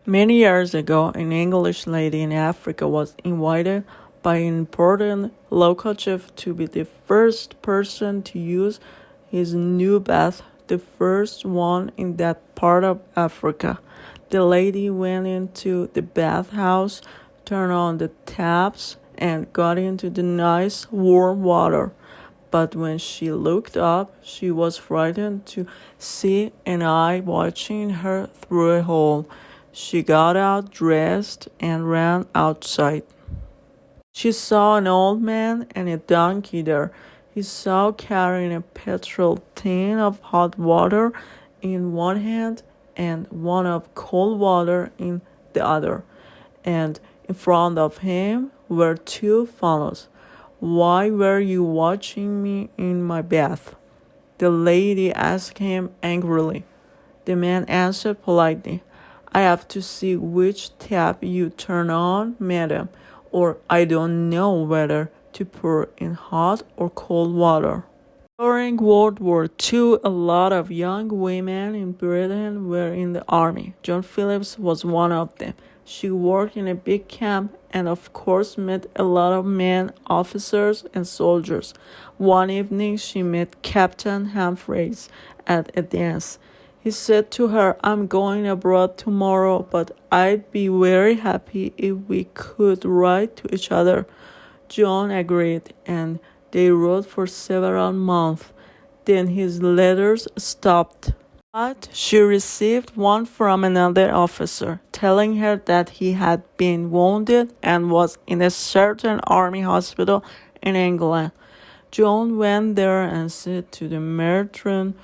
Many years ago, an English lady in Africa was invited by an important local chief to be the first person to use his new bath, the first one in that part of Africa. The lady went into the bathhouse, turned on the taps, and got into the nice warm water. But when she looked up, she was frightened to see an eye watching her through a hole. She got out, dressed, and ran outside. She saw an old man and a donkey there. He saw carrying a petrol tin of hot water in one hand and one of cold water in the other. And in front of him were two funnels. "Why were you watching me in my bath?" the lady asked him angrily. The man answered politely, "I have to see which tap you turn on, madam, or I don't know whether to pour in hot or cold water." During World War II, a lot of young women in Britain were in the army. John Phillips was one of them. She worked in a big camp and of course met a lot of men, officers, and soldiers. One evening she met Captain Humphreys at a dance. He said to her, "I'm going abroad tomorrow, but I'd be very happy if we could write to each other." John agreed, and they wrote for several months. Then his letters stopped. But she received one from another officer, telling her that he had been wounded and was in a certain army hospital in England. John went there and said to the matron,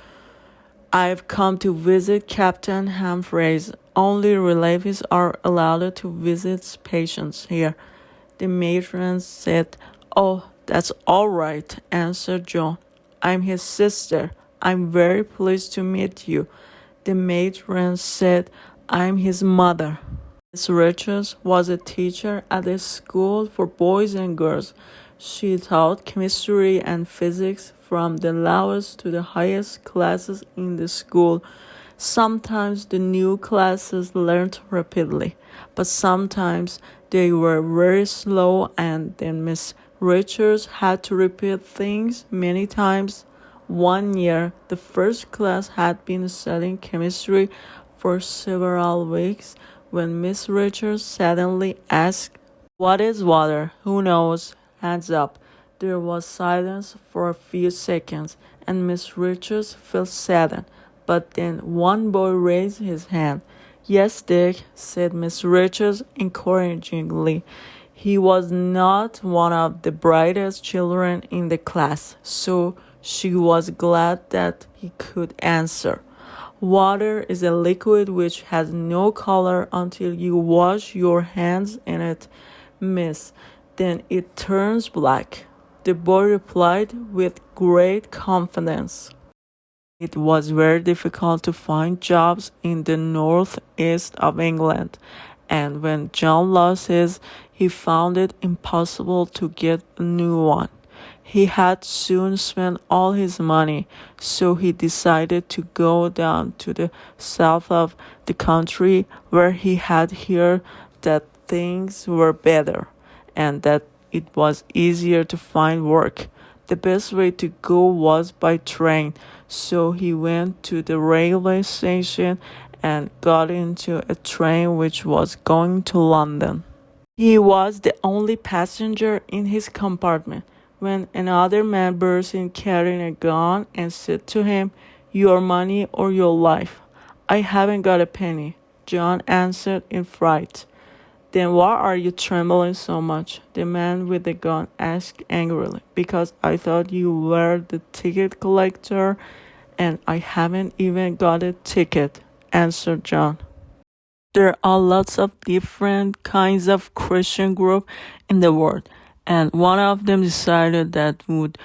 "I've come to visit Captain Humphreys. Only relatives are allowed to visit patients here." The matron said, "Oh, that's all right," answered John. "I'm his sister. I'm very pleased to meet you." The matron said, "I'm his mother." Miss Richards was a teacher at a school for boys and girls. She taught chemistry and physics from the lowest to the highest classes in the school. Sometimes the new classes learned rapidly, but sometimes they were very slow, and then Miss Richards had to repeat things many times. One year, the first class had been studying chemistry for several weeks when Miss Richards suddenly asked, "What is water? Who knows? Hands up." There was silence for a few seconds, and Miss Richards felt saddened. But then one boy raised his hand. "Yes, Dick," said Miss Richards encouragingly. He was not one of the brightest children in the class, so she was glad that he could answer. "Water is a liquid which has no color until you wash your hands in it, miss. Then it turns black," the boy replied with great confidence. It was very difficult to find jobs in the northeast of England, and when John lost his, he found it impossible to get a new one. He had soon spent all his money, so he decided to go down to the south of the country, where he had heard that things were better and that it was easier to find work. The best way to go was by train, so he went to the railway station and got into a train which was going to London. He was the only passenger in his compartment when another man burst in carrying a gun and said to him, "Your money or your life." "I haven't got a penny," John answered in fright. "Then why are you trembling so much?" the man with the gun asked angrily. "Because I thought you were the ticket collector, and I haven't even got a ticket," answered John. There are lots of different kinds of Christian groups in the world, and one of them decided that would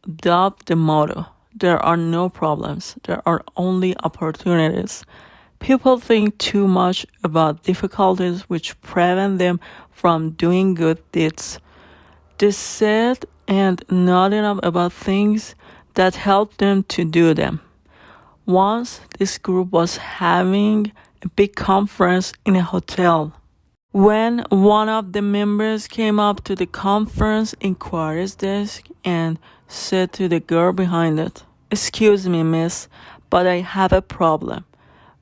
adopt the motto, "There are no problems, there are only opportunities." People think too much about difficulties which prevent them from doing good deeds. They said and not enough about things that help them to do them. Once this group was having a big conference in a hotel. When one of the members came up to the conference inquiry's desk and said to the girl behind it, "Excuse me, miss, but I have a problem."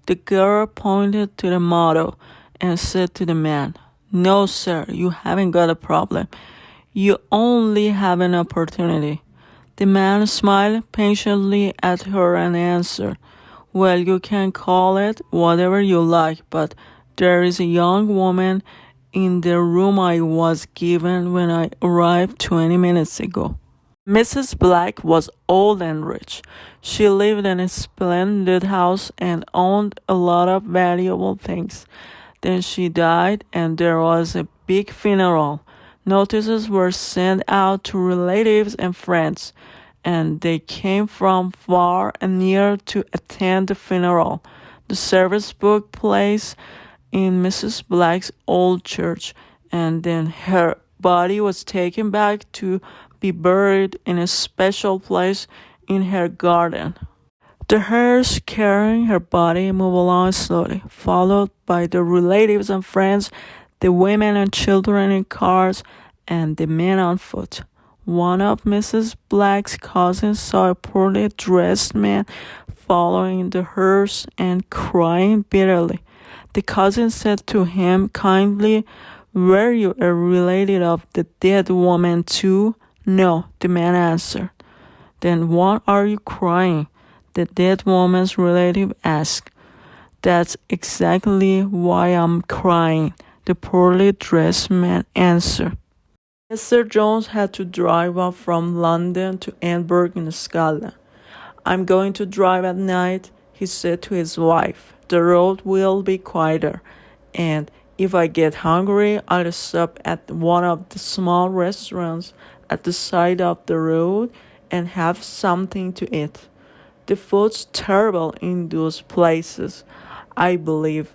The girl pointed to the model and said to the man, "No, sir, you haven't got a problem. You only have an opportunity." The man smiled patiently at her and answered, "Well, you can call it whatever you like, but there is a young woman in the room I was given when I arrived 20 minutes ago." Mrs. Black was old and rich. She lived in a splendid house and owned a lot of valuable things. Then she died, and there was a big funeral. Notices were sent out to relatives and friends, and they came from far and near to attend the funeral. The service took place in Mrs. Black's old church, and then her body was taken back to be buried in a special place in her garden. The hearse carrying her body moved along slowly, followed by the relatives and friends, the women and children in cars, and the men on foot. One of Mrs. Black's cousins saw a poorly dressed man following the hearse and crying bitterly. The cousin said to him kindly, "Were you a relative of the dead woman too?" "No," the man answered. "Then why are you crying?" the dead woman's relative asked. "That's exactly why I'm crying," the poorly dressed man answered. Mr. Jones had to drive up from London to Edinburgh in Scotland. "I'm going to drive at night," he said to his wife. "The road will be quieter, and if I get hungry, I'll stop at one of the small restaurants at the side of the road and have something to eat. The food's terrible in those places, I believe,"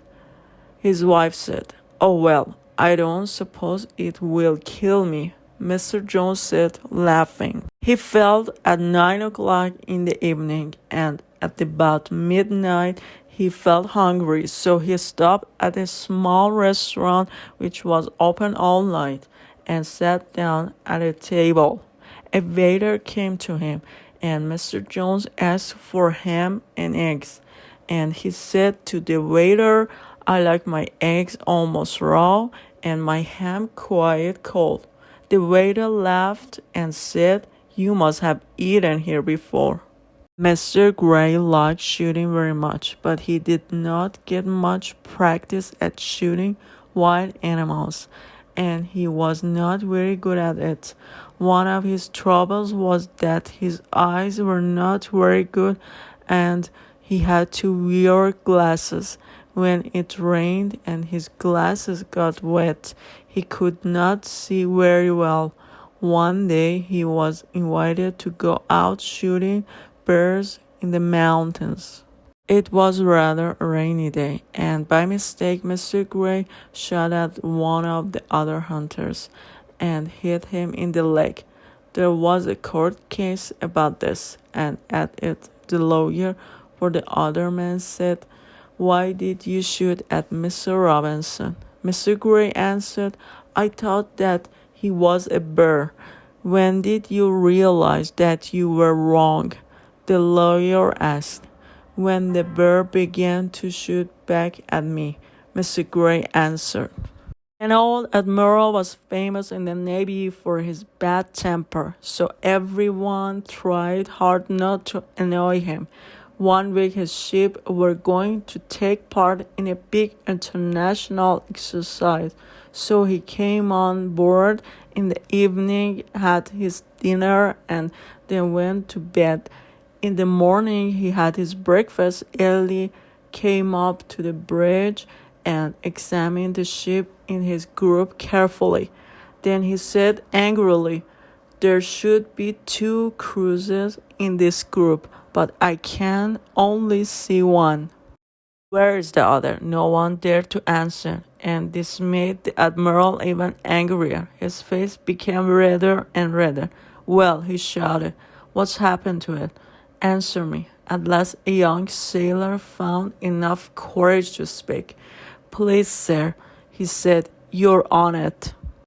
his wife said. "Oh, well, I don't suppose it will kill me," Mr. Jones said, laughing. He felt at 9 o'clock in the evening, and at about midnight he felt hungry, so he stopped at a small restaurant which was open all night and sat down at a table. A waiter came to him, and Mr. Jones asked for ham and eggs, and he said to the waiter, "I like my eggs almost raw and my ham quite cold." The waiter laughed and said, "You must have eaten here before." Mr. Gray liked shooting very much, but he did not get much practice at shooting wild animals, and he was not very good at it. One of his troubles was that his eyes were not very good, and he had to wear glasses. When it rained and his glasses got wet, he could not see very well. One day he was invited to go out shooting bears in the mountains. It was rather a rainy day, and by mistake Mr. Gray shot at one of the other hunters and hit him in the leg. There was a court case about this, and at it the lawyer for the other man said, "Why did you shoot at Mr. Robinson?" Mr. Gray answered, "I thought that he was a bear." "When did you realize that you were wrong?" the lawyer asked. "When the bear began to shoot back at me," Mr. Gray answered. An old admiral was famous in the Navy for his bad temper, so everyone tried hard not to annoy him. One week his ship were going to take part in a big international exercise, so he came on board in the evening, had his dinner, and then went to bed. In the morning he had his breakfast early, came up to the bridge, and examined the ship in his group carefully. Then he said angrily, "There should be 2 cruises in this group, but I can only see one. Where is the other?" No one dared to answer, and this made the admiral even angrier. His face became redder and redder. "Well," he shouted, "what's happened to it? Answer me. At last a young sailor found enough courage to speak. "Please, sir," he said, "you're on it."